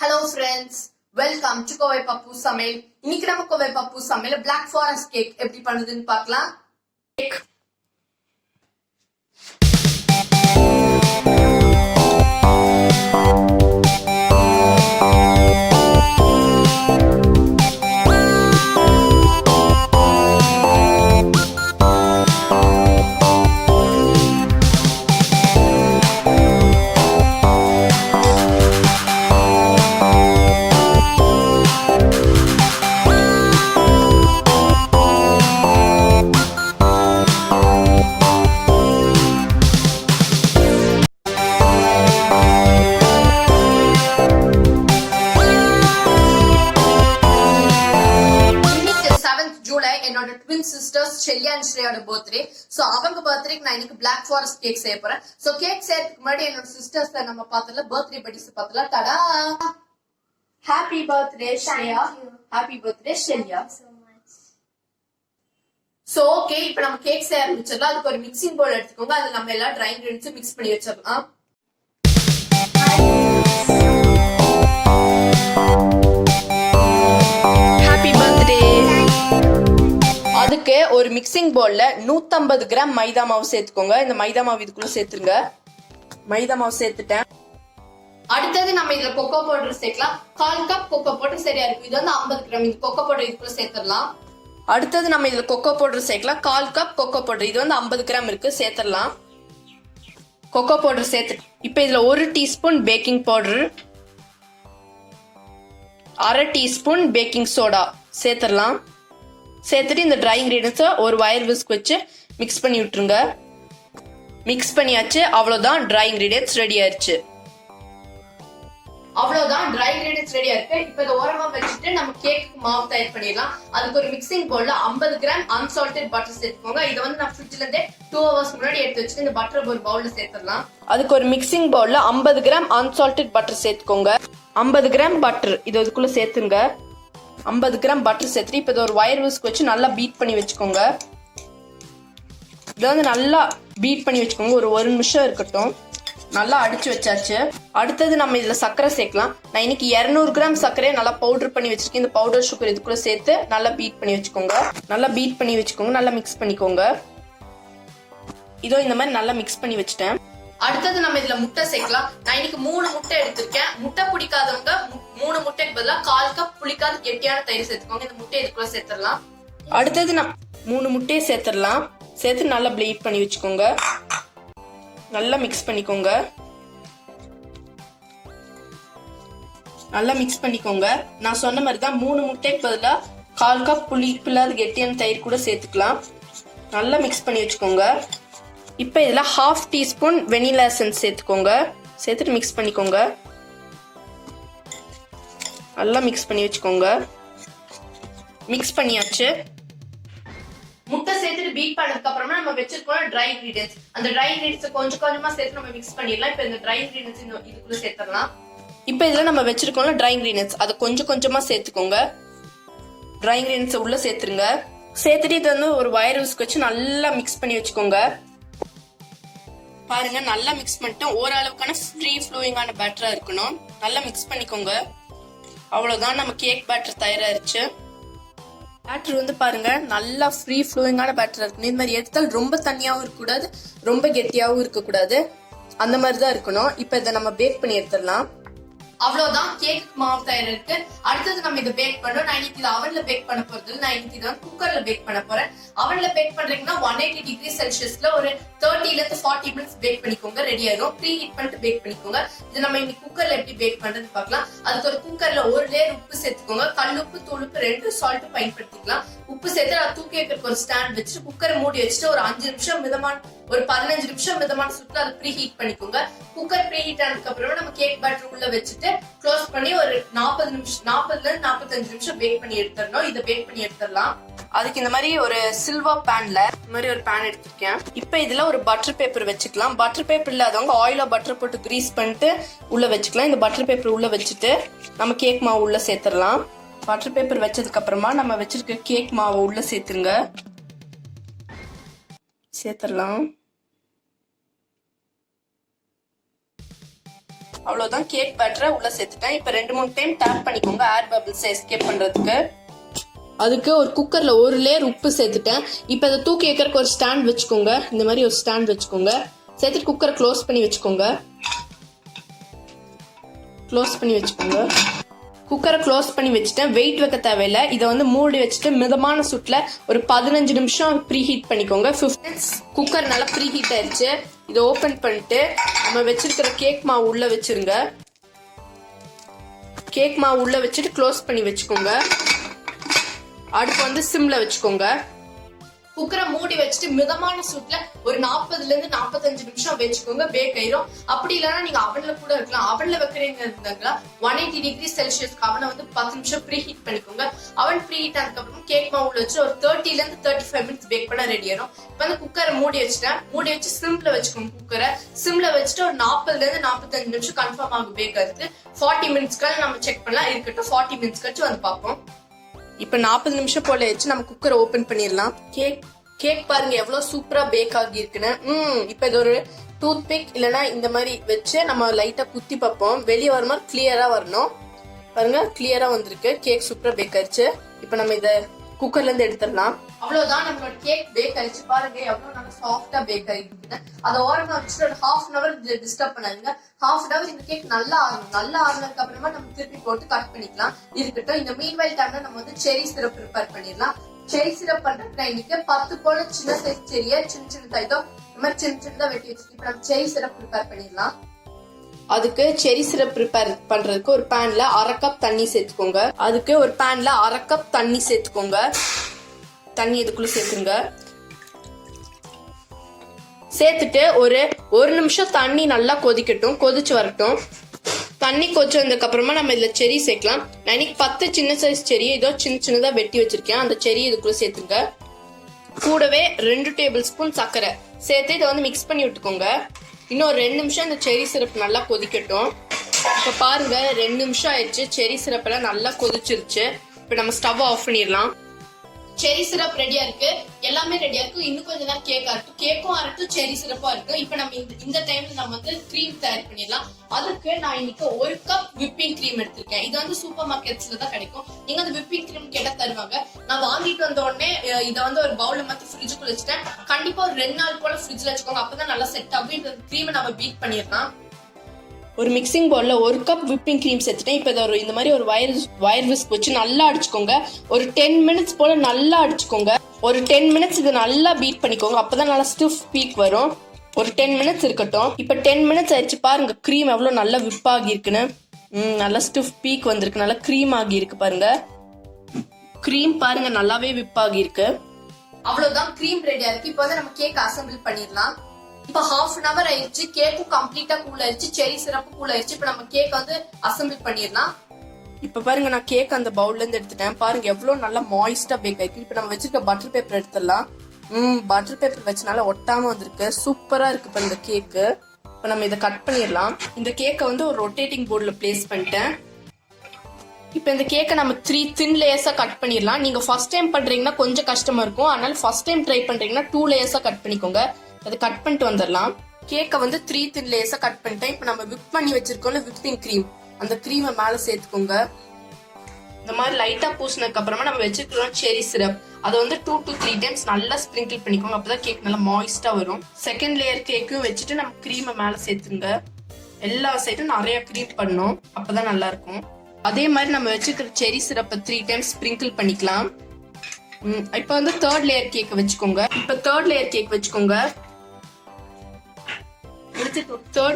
Hello friends, welcome to Kovai Pappu Samayal. இன்னைக்கு நம்ம கோவை பப்பு சமையல Black Forest கேக் எப்படி பண்ணுதுன்னு பார்க்கலாம். என்னோட ட்வின் சிஸ்டர்ஸ் ஷெல்லியா அண்ட் ஸ்ரேயோட பர்த்டே. சோ அவங்க பர்த்டேக்கு நான் இன்னைக்கு Black Forest கேக் செய்ய போறேன். சோ கேக் செய்யறதுக்கு முன்னாடி என்னோட சிஸ்டர்ஸ்ல நம்ம பார்த்தல பர்த்டே பட்டிஸ் பார்த்தல. Tada, happy birthday Shreya, happy birthday Shelliya. So okay, இப்போ நம்ம கேக் செய்ய ஆரம்பிச்சிடலாம். அதுக்கு ஒரு மிக்சிங் பவுல் எடுத்துக்கோங்க. அதுல நம்ம எல்லா ட்ரை இன்கிரிடியன்ட்ஸும் மிக்ஸ் பண்ணி வச்சிடலாம். அதுக்கு ஒரு மிக்சிங் பவுல்ல 150 கிராம் மைதா மாவு சேர்த்துக்கோங்க. இந்த மைதா மாவு இதுக்குள்ள சேர்த்துருங்க. மைதா மாவு சேர்த்துட்டேன். அடுத்தது நம்ம இதுல கொக்கோ பவுடர் சேர்க்கலாம். 1/4 கப் கொக்கோ பவுடர் சரியா இருக்கும். இது வந்து 50 கிராம். இந்த கொக்கோ பவுடர் இதுக்குள்ள சேர்த்துடலாம். அடுத்தது நம்ம இதுல கொக்கோ பவுடர் சேர்க்கலாம். 1/4 கப் கொக்கோ பவுடர், இது வந்து 50 கிராம் இருக்கு, சேர்த்துடலாம். கொக்கோ பவுடர் சேர்த்து இப்ப இதுல 1 teaspoon baking powder, 1/2 teaspoon baking soda சேர்த்துடலாம். சேர்த்துட்டு இந்த ட்ரை இன்கிரீடியன்ஸை ஒரு வயர் விஸ்க் வச்சு மிக்ஸ் பண்ணி விட்டுருங்க. மிக்ஸ் பண்ணியாச்சு. அவ்வளவுதான், ட்ரை இன்கிரீடியன்ஸ் ரெடி ஆயிருச்சு. அவ்வளவுதான், ட்ரை இன்கிரீடியன்ஸ் ரெடியா இருக்கு. இப்போ இதை ஓரமா வச்சுட்டு நம்ம கேக் மாவு தயார் பண்ணிடலாம். அதுக்கு ஒரு மிக்சிங் பவுல்ல 50 கிராம் அன்சால்டட் பட்டர் சேர்த்துக்கோங்க. இதை வந்து நான் ஃப்ரிட்ஜ்ல இருந்தே 2 ஹவர்ஸ் முன்னாடி எடுத்து வச்சுட்டு இந்த பட்டர் ஒரு பவுல்ல சேர்த்துடலாம். அதுக்கு ஒரு மிக்சிங் பவுல்ல 50 கிராம் அன்சால்டட் பட்டர் சேர்த்துக்கோங்க. 50 கிராம் பட்டர் இது இதுக்குள்ள சேர்த்துங்க. 50 கிராம் பட்டர் சேர்த்துட்டு இப்போ இதை ஒரு வயர் விஸ்க் வச்சு நல்லா பீட் பண்ணி வச்சுக்கோங்க. இதை வந்து நல்லா பீட் பண்ணி வச்சுக்கோங்க. ஒரு நிமிஷம் இருக்கட்டும். நல்லா அடிச்சு வச்சாச்சு. அடுத்தது நம்ம இதுல சர்க்கரை சேர்க்கலாம். நான் இன்னைக்கு 200 கிராம் சர்க்கரையை நல்லா பவுடர் பண்ணி வச்சிருக்கேன். இந்த பவுடர் சுகர் இதுக்குள்ள சேர்த்து நல்லா பீட் பண்ணி வச்சுக்கோங்க. நல்லா பீட் பண்ணி வச்சுக்கோங்க. நல்லா மிக்ஸ் பண்ணிக்கோங்க. இதோ இந்த மாதிரி நல்லா மிக்ஸ் பண்ணி வச்சுட்டேன். அடுத்தது நம்ம இதுல முட்டை சேர்க்கலாம். நான் இன்னைக்கு 3 முட்டை எடுத்திருக்கேன். முட்டை பிடிக்காதவங்க 3 முட்டைக்கு பதிலா 1/4 கப் புளிக்காத கெட்டியான தயிர் சேர்த்துக்கோங்க. இந்த முட்டை இதுக்குள்ள சேர்த்துடலாம். அடுத்தது நம்ம 3 முட்டையை சேர்த்துடலாம். சேர்த்து நல்லா பிளீட் பண்ணி வச்சுக்கோங்க. நல்லா மிக்ஸ் பண்ணிக்கோங்க. நல்லா மிக்ஸ் பண்ணிக்கோங்க. நான் சொன்ன மாதிரி தான் 3 முட்டைக்கு பதிலா 1/4 கப் புளிப்பில்லாத கெட்டியான தயிர் கூட சேர்த்துக்கலாம். நல்லா மிக்ஸ் பண்ணி வச்சுக்கோங்க. இப்போ இதில் 1/2 டீஸ்பூன் வெனிலா எசன்ஸ் சேர்த்துக்கோங்க. சேர்த்துட்டு மிக்ஸ் பண்ணிக்கோங்க. நல்லா மிக்ஸ் பண்ணி வச்சுக்கோங்க. மிக்ஸ் பண்ணியாச்சு. முட்டை சேர்த்துட்டு பீட் பண்ணதுக்கு அப்புறமா நம்ம வச்சிருக்கோம் ட்ரை இன்கிரீடியன்ஸ். அந்த ட்ரை இன்கிரீடியன்ஸ் கொஞ்சம் கொஞ்சமா சேர்த்து நம்ம மிக்ஸ் பண்ணிடலாம். இப்போ இந்த ட்ரை இன்கிரீடியன்ஸ் இதுக்குள்ள சேர்த்துடலாம். இப்போ இதுல நம்ம வச்சிருக்கோம்ல ட்ரை இன்கிரீடியன்ஸ், அதை கொஞ்சம் கொஞ்சமா சேர்த்துக்கோங்க. ட்ரை இன்கிரீடியன்ஸ் உள்ள சேர்த்துருங்க. சேர்த்துட்டு இதை வந்து ஒரு வயர் விஸ்க் வச்சு நல்லா மிக்ஸ் பண்ணி வச்சுக்கோங்க. பாருங்க, நல்லா மிக்ஸ் பண்ணிட்டு ஓரளவுக்கான ஃப்ரீ ஃப்ளோயிங்கான பேட்டரா இருக்கணும். நல்லா மிக்ஸ் பண்ணிக்கோங்க. அவ்வளவுதான், நம்ம கேக் பேட்டர் தயாராயிருச்சு. பேட்டர் வந்து பாருங்க நல்லா ஃப்ரீ ஃப்ளோயிங்கான பேட்டர் இருக்கணும். இந்த மாதிரி எடுத்தால் ரொம்ப தண்ணியாவும் இருக்கக்கூடாது, ரொம்ப கெட்டியாவும் இருக்கக்கூடாது. அந்த மாதிரி தான் இருக்கணும். இப்போ இதை நம்ம பேக் பண்ணி எடுத்துடலாம். அவ்வளவுதான், கேக் மாவு தயார் இருக்கு. அடுத்தது நம்ம இதை பேக் பண்ணோம். நான் இன்னைக்கு இதை அவன்ல பேக் பண்ண போறது. நான் இன்னைக்கு இதை வந்து குக்கர்ல பேக் பண்ண போறேன். அவன்ல பேக் பண்றீங்கன்னா 180 டிகிரி செல்சியஸ்ல ஒரு 30 ல இருந்து 40 மினிட்ஸ் பேக் பண்ணிக்கோங்க. ரெடி ஆயிடும். ப்ரீ ஹீட் பண்ணிட்டு பேக் பண்ணிக்கோங்க. இது நம்ம இன்னைக்கு குக்கர்ல எப்படி பேக் பண்றது பார்க்கலாம். அதுக்கு ஒரு குக்கர்ல 1 லேயர் உப்பு சேர்த்துக்கோங்க. கல்லுப்பு, தூளுப்பு 2 சால்ட் பயன்படுத்திக்கலாம். உப்பு சேர்த்து அதை தூக்கி வைக்கிறதுக்கு ஒரு ஸ்டாண்ட் வச்சுட்டு குக்கரை மூடி வச்சுட்டு ஒரு 5 நிமிஷம் ஒரு 15 நிமிஷம் மிதமான சூட்ல அதை ப்ரீ ஹீட் பண்ணிக்கோங்க. குக்கர் ப்ரீ ஹீட் ஆனதுக்கு அப்புறமா நம்ம கேக் பேட்டர் உள்ள வச்சுட்டு க்ளோஸ் பண்ணி ஒரு 40 நிமிஷம் 40ல இருந்து 45 நிமிஷம் பேக் பண்ணி எடுத்துடணும். இதை பேக் பண்ணி எடுத்துடலாம். அதுக்கு இந்த மாதிரி ஒரு சில்வர் பேன்ல இந்த மாதிரி ஒரு பேன் எடுத்திருக்கேன். இப்போ இதுல ஒரு பட்டர் பேப்பர் வச்சுக்கலாம். பட்டர் பேப்பர் இல்லாதவங்க ஆயில பட்டர் போட்டு கிரீஸ் பண்ணிட்டு உள்ள வச்சுக்கலாம். இந்த பட்டர் பேப்பர் உள்ள வச்சுட்டு நம்ம கேக் மாவு உள்ள சேர்த்துடலாம். பட்டர் பேப்பர் வச்சதுக்கு அப்புறமா நம்ம வச்சிருக்க கேக் மாவை உள்ள சேர்த்துருங்க. சேர்த்துடலாம். அவ்வளவுதான், கேக் பேட்டரை உள்ள சேர்த்துட்டேன். இப்ப 2-3 டைம் டேப் பண்ணிக்கோங்க ஏர் பபிள்ஸ் எஸ்கேப் பண்றதுக்கு. அதுக்கு ஒரு குக்கர்ல ஒரு லேயர் உப்பு சேர்த்துட்டேன். இப்ப அதை தூக்கி வைக்கிறதுக்கு ஒரு ஸ்டாண்ட் வச்சுக்கோங்க. இந்த மாதிரி ஒரு ஸ்டாண்ட் வச்சுக்கோங்க. சேர்த்துட்டு குக்கரை க்ளோஸ் பண்ணி வச்சுக்கோங்க. குக்கரை க்ளோஸ் பண்ணி வச்சுட்டேன். வெயிட் வைக்க தேவையில்லை. இதை வந்து மூடி வச்சுட்டு மிதமான சுட்டுல ஒரு 15 நிமிஷம் ப்ரீ ஹீட் பண்ணிக்கோங்க. 15 மினிட்ஸ் குக்கர் நல்லா ப்ரீ ஹீட் ஆயிடுச்சு. இதை ஓபன் பண்ணிட்டு நம்ம வச்சிருக்கிற கேக் மாவு உள்ள வச்சிருங்க. கேக் மாவு உள்ள வச்சுட்டு க்ளோஸ் பண்ணி வச்சுக்கோங்க. அடுப்பு வந்து சிம்ல வச்சுக்கோங்க. குக்கரை மூடி வச்சுட்டு மிதமான சூட்ல ஒரு 40-45 நிமிஷம் வச்சுக்கோங்க. பேக் ஆயிரும். அப்படி இல்லைன்னா நீங்க அவன்ல கூட இருக்கலாம். அவன்ல வைக்கிறீங்க இருந்தாங்களா 180 டிகிரி செல்சியஸ்க்கு அவனை வந்து 10 நிமிஷம் ப்ரீ ஹீட் பண்ணிக்கோங்க. அவன் ப்ரீ ஹீட் ஆனதுக்கு அப்புறம் கேக் மாவு வச்சு ஒரு 30-35 மினிட்ஸ் பேக் பண்ண ரெடி ஆயிரும். இப்ப வந்து குக்கரை மூடி வச்சுட்டேன். மூடி வச்சு சிம்ல வச்சுக்கோங்க. குக்கரை சிம்ல வச்சுட்டு ஒரு 40-45 நிமிஷம் கன்ஃபார்ம் ஆகும் பேக் ஆகுது. 40 மினிட்ஸ்க்கு நம்ம செக் பண்ணலாம். இருக்கட்டும், 40 மினிட்ஸ் கழிச்சு வந்து பார்ப்போம். இப்ப 40 நிமிஷம் போல ஆயிடுச்சு. நம்ம குக்கரை ஓபன் பண்ணிடலாம். கேக் பாருங்க எவ்வளவு சூப்பரா பேக் ஆகி இருக்குன்னு. இப்ப இது ஒரு டூத் பிக் இல்லைன்னா இந்த மாதிரி வச்சு நம்ம லைட்டா குத்தி பார்ப்போம். வெளியே வர மாதிரி கிளியரா வரணும். பாருங்க கிளியரா வந்திருக்கு. கேக் சூப்பரா பேக் ஆயிடுச்சு. இப்ப நம்ம இத குக்கர்ல இருந்து எடுத்துடலாம். அவ்வளவுதான், நம்மளோட கேக் பேக் ஆயிடுச்சு. பாருங்க எவ்வளவு நல்லா சாஃப்டா பேக் ஆகிருக்கு. அதை ஓரமா வச்சுட்டு ஒரு ½ அன் அவர் டிஸ்டர்ப் பண்ணாதீங்க. ½ அன் அவர் இந்த கேக் நல்லா ஆறுனதுக்கு அப்புறமா நம்ம திருப்பி போட்டு கட் பண்ணிக்கலாம். இருக்கட்டும். இந்த மீன்வைல் டைம்ல நம்ம வந்து செரி சிரப் ப்ரிப்பேர் பண்ணிடலாம். செரி சிரப் பண்றதுக்கு இன்னைக்கு 10 போல சின்ன சைஸ் செரியை சின்ன இதோ இந்த மாதிரி சின்னதா வெட்டி வச்சுட்டு இப்ப நம்ம செரி சிரப் ப்ரிப்பேர் பண்ணிடலாம். அதுக்கு செரி சிரப் ப்ரிப்பேர் பண்றதுக்கு ஒரு பேன்ல 1/2 கப் தண்ணி சேர்த்துக்கோங்க. தண்ணி இதுக்குள்ள சேர்த்துங்க. சேர்த்துட்டு ஒரு நிமிஷம் தண்ணி நல்லா கொதிச்சு வரட்டும். தண்ணி கொதிச்சு வந்ததுக்கு அப்புறமா நம்ம இதுல செரி சேர்க்கலாம். நான் இன்னைக்கு 10 சின்ன சைஸ் செரி இதோ சின்னதா வெட்டி வச்சிருக்கேன். அந்த செரி இதுக்குள்ள சேர்த்துங்க. கூடவே 2 டேபிள் ஸ்பூன் சர்க்கரை சேர்த்து இதை வந்து மிக்ஸ் பண்ணி விட்டுக்கோங்க. இன்னும் 2 நிமிஷம் இந்த செரி சிரப் நல்லா கொதிக்கட்டும். இப்ப பாருங்க 2 நிமிஷம் ஆயிடுச்சு. செரி சிரப் எல்லாம் நல்லா கொதிச்சிருச்சு. இப்ப நம்ம ஸ்டவ் ஆஃப் பண்ணிடலாம். செரி சிரப் ரெடியா இருக்கு. எல்லாமே ரெடியா இருக்கு. இன்னும் கொஞ்ச நேரம் கேக்கும் ஆறட்டும், செரி சிரப்பும் இருக்கு. இப்ப நம்ம இந்த டைம்ல நம்ம வந்து கிரீம் தயார் பண்ணிடலாம். அதுக்கு நான் இன்னைக்கு 1 கப் விப்பிங் கிரீம் எடுத்திருக்கேன். இது வந்து சூப்பர் மார்க்கெட்ஸ்ல தான் கிடைக்கும். நீங்க வந்து விப்பிங் கிரீம் கேட்டா தருவாங்க. நான் வாங்கிட்டு வந்த உடனே இதை வந்து ஒரு பவுல்ல மாத்தி ஃப்ரிட்ஜுக்குள்ள வச்சுட்டேன். கண்டிப்பா ஒரு 2 நாள் போல ஃப்ரிட்ஜ்ல வச்சுக்கோங்க. அப்பதான் நல்லா செட் ஆகும். இந்த கிரீமை நம்ம பீட் பண்ணிடலாம். ஒரு மிக்சிங் பவுல்ல 1 கப் விப்பிங் கிரீம் சேர்த்துட்டேன். இப்ப இந்த மாதிரி ஒரு வயர் விஸ்க் வச்சு நல்லா அடிச்சுக்கோங்க. ஒரு 10 மினிட்ஸ் போல நல்லா அடிச்சுக்கோங்க. ஒரு 10 மினிட்ஸ் இது நல்லா பீட் பண்ணிக்கோங்க. அப்பதான் நல்லா ஸ்டிஃப் பீக் வரும். ஒரு 10 மினிட்ஸ் இருக்கட்டும். இப்ப 10 மினிட்ஸ் ஆயிடுச்சு. பாருங்க கிரீம் எவ்வளவு நல்லா விப் ஆகி இருக்குன்னு. நல்லா ஸ்டிஃப் பீக் வந்திருக்கு. நல்லா கிரீம் ஆகி இருக்கு. பாருங்க கிரீம் பாருங்க நல்லாவே விப் ஆகி இருக்கு. அவ்வளவுதான், கிரீம் ரெடியா இருக்கு. இப்ப வந்து நம்ம கேக் அசம்பிள் பண்ணிடலாம். இப்ப ½ அன் அவர் ஆயிடுச்சு. கேக்கும் கம்ப்ளீட்டா கூல் ஆயிடுச்சு. செரி சிரப்பும் கூல் ஆயிடுச்சு. இப்ப நம்ம கேக் வந்து அசம்பிள் பண்ணிடலாம். இப்ப பாருங்க நான் கேக் அந்த பவுல்ல இருந்து எடுத்துட்டேன். பாருங்க எவ்வளவு நல்லா மாய்ஸ்டா பேக் ஆயிருக்கு. இப்ப நம்ம வச்சிருக்க பட்டர் பேப்பர் எடுத்துடலாம். பட்டர் பேப்பர் வச்சனால ஒட்டாம வந்திருக்கு. சூப்பரா இருக்கு இப்ப இந்த கேக்கு. இப்ப நம்ம இதை கட் பண்ணிடலாம். இந்த கேக்கை வந்து ஒரு ரொட்டேட்டிங் போர்டுல பிளேஸ் பண்ணிட்டேன். இப்ப இந்த கேக்கை நம்ம 3 thin லேயர்ஸா கட் பண்ணிடலாம். நீங்க ஃபர்ஸ்ட் டைம் பண்றீங்கன்னா கொஞ்சம் கஷ்டமா இருக்கும். அதனால ஃபர்ஸ்ட் டைம் ட்ரை பண்றீங்கன்னா 2 லேயர்ஸா கட் பண்ணிக்கோங்க. அதை கட் பண்ணிட்டு வந்துடலாம். கேக்கை வந்து 3 thin லேயர்ஸா கட் பண்ணிட்டேன். இப்ப நம்ம விப் பண்ணி வச்சிருக்கோம்ல விப்பிங் கிரீம், அந்த கிரீமை மேல சேர்த்துக்கோங்க. இந்த மாதிரி லைட்டா பூசினதுக்கு அப்புறமா நம்ம வச்சிருக்கிறோம் செரி சிரப். அதை வந்து 2 to 3 டைம்ஸ் நல்லா ஸ்ப்ரிங்கிள் பண்ணிக்கோங்க. அப்பதான் கேக் நல்லா மாய்ஸ்டா வரும். செகண்ட் லேயர் கேக்கும் வச்சுட்டு நம்ம கிரீமை மேல சேர்த்துங்க. எல்லா சைடும் நிறைய கிரீம் பண்ணணும். அப்பதான் நல்லா இருக்கும். அதே மாதிரி நம்ம வச்சிருக்கிற செரி சிரப்பை 3 டைம்ஸ் ஸ்ப்ரிங்கிள் பண்ணிக்கலாம். இப்ப வந்து தேர்ட் லேயர் கேக் வச்சுக்கோங்க. தேர்ட்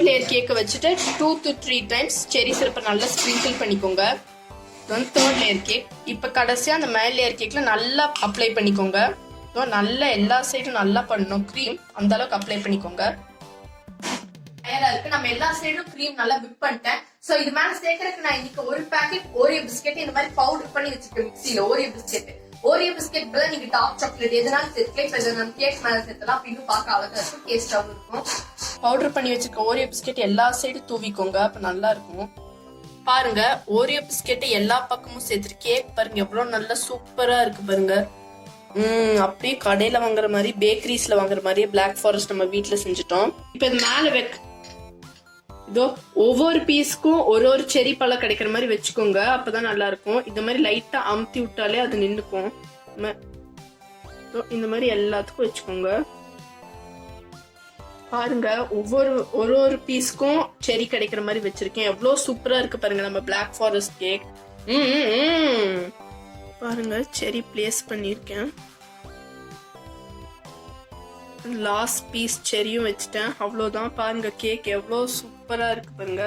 லேயர் கேக்கை வச்சுட்டு 2 to 3 டைம்ஸ் செரி சிரப்பை நல்லா ஸ்ப்ரிங்கிள் பண்ணிக்கோங்க. Third layer cake. இப்ப கடைசியா அந்த மேல் லேயர் கேக்ல நல்லா அப்ளை பண்ணிக்கோங்க. நல்லா எல்லா சைடும் நல்லா பண்ணணும். கிரீம் அந்த அளவுக்கு அப்ளை பண்ணிக்கோங்க. தயாரா இருக்கு. நம்ம எல்லா சைடும் கிரீம் நல்லா விப் பண்ணிட்டேன். சோ இது மேல சேர்க்கறதுக்கு நான் இன்னைக்கு ஒரு பாக்கெட் ஓரியோ பிஸ்கெட் இந்த மாதிரி பவுடர் பண்ணி வச்சிருக்கேன் மிக்ஸில. ஓரியோ பிஸ்கெட் பதிலா நீங்க டார்க் சாக்லேட் எதனால சேர்த்துக்கலாம். நம்ம கேக் மேல சேர்த்தலாம். இன்னும் பார்க்க அழகா இருக்கும், டேஸ்டாவும் இருக்கும். பவுடர் பண்ணி வச்சிருக்க ஓரியோ பிஸ்கெட் எல்லா சைடும் தூவிக்கோங்க. அப்ப நல்லா இருக்கும். பாருங்க ஓரியோ பிஸ்கெட் எல்லா பக்கமும் சேர்த்துட்டு கேக் பாருங்க எவ்வளவு நல்லா சூப்பரா இருக்கு பாருங்க. அப்படியே கடையில வாங்குற மாதிரி பேக்கரிஸ்ல வாங்குற மாதிரி பிளாக் ஃபாரஸ்ட் நம்ம வீட்டுல செஞ்சுட்டோம். இப்ப இது மேல இதோ ஒவ்வொரு பீஸ்க்கும் ஒரு செரி பழம் கிடைக்கிற மாதிரி வச்சுக்கோங்க, அப்பதான் நல்லா இருக்கும். இந்த மாதிரி லைட்டா அமுத்தி விட்டாலே அது நின்னுக்கும். இந்த மாதிரி எல்லாத்துக்கும் வச்சுக்கோங்க. பாருங்க ஒவ்வொரு பீஸ்க்கும் செரி கிடைக்கிற மாதிரி வச்சிருக்கேன். எவ்வளவு சூப்பரா இருக்கு பாருங்க நம்ம பிளாக் ஃபாரஸ்ட் கேக். பாருங்க செரி பிளேஸ் பண்ணிருக்கேன். லாஸ்ட் பீஸ் செரியும் வச்சுட்டேன். அவ்வளோதான். பாருங்க கேக் எவ்வளோ சூப்பரா இருக்கு பாருங்க.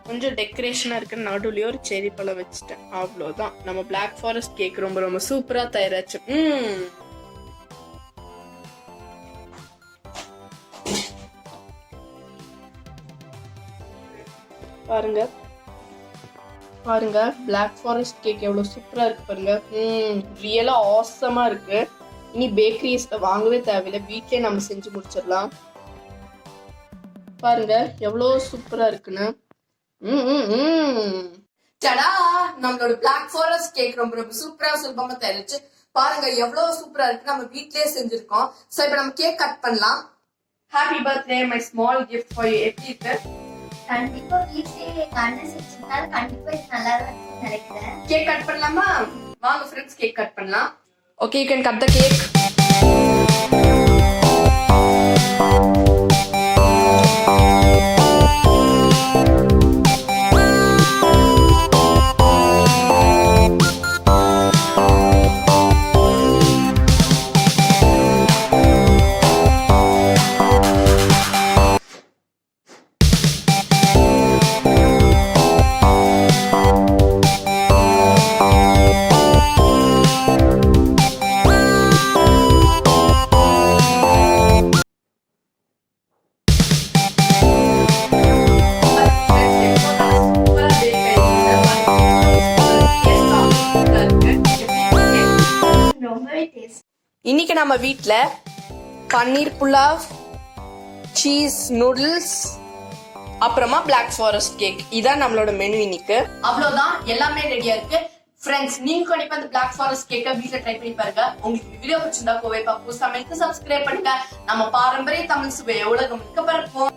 கொஞ்சம் டெக்கரேஷனா இருக்கு, நடுவுலயே ஒரு செரி பழம் வச்சுட்டேன். அவ்வளோதான். நம்ம பிளாக் ஃபாரஸ்ட் கேக் ரொம்ப ரொம்ப சூப்பரா தயாராச்சு. பாருங்க பாருங்க பிளாக் ஃபாரஸ்ட் கேக் எவ்வளவு சூப்பரா இருக்கு பாருங்க. ரியலா ஆசமா இருக்கு. இனி பேக்கரிஸ்ல வாங்கவே தேவையில்லை, வீட்லயே நம்ம செஞ்சு முடிச்சிடலாம். பாருங்க எவ்வளவு சூப்பரா இருக்குன்னு. சடா, நம்மளோட பிளாக் ஃபாரஸ்ட் கேக் ரொம்ப ரொம்ப சூப்பரா சுலபமா தயாரிச்சு. பாருங்க எவ்வளவு சூப்பரா இருக்கு, நம்ம வீட்லயே செஞ்சிருக்கோம். சோ இப்ப நம்ம கேக் கட் பண்ணலாம். Happy birthday my small gift for you. எப்படி இருக்கு? கண்டிப்பா வீட்லயே அண்ணன் செஞ்சிருந்தால கண்டிப்பா இது நல்லா இருக்கும்னு நினைக்கிறேன். கேக் கட் பண்ணலாமா? வாங்க ஃப்ரெண்ட்ஸ் கேக் கட் பண்ணலாம். Okay, you can cut the cake. இன்னைக்கு நம்ம வீட்ல பன்னீர் புலாவ், சீஸ் நூடுல்ஸ், அப்புறமா பிளாக் ஃபாரஸ்ட் கேக், இதான் நம்மளோட மெனு இன்னைக்கு. அவ்வளவுதான், எல்லாமே ரெடியா இருக்கு. ஃப்ரெண்ட்ஸ், நீங்க கண்டிப்பா இந்த பிளாக் ஃபாரஸ்ட் கேக்க வீட்ல ட்ரை பண்ணி பாருங்க. உங்களுக்கு வீடியோ பிடிச்சிருந்தா கோவை பாப்பு சமையலுக்கு சப்ஸ்கிரைப் பண்ணுங்க. நம்ம பாரம்பரிய தமிழ் சுவையை உலகம் பரப்போம்.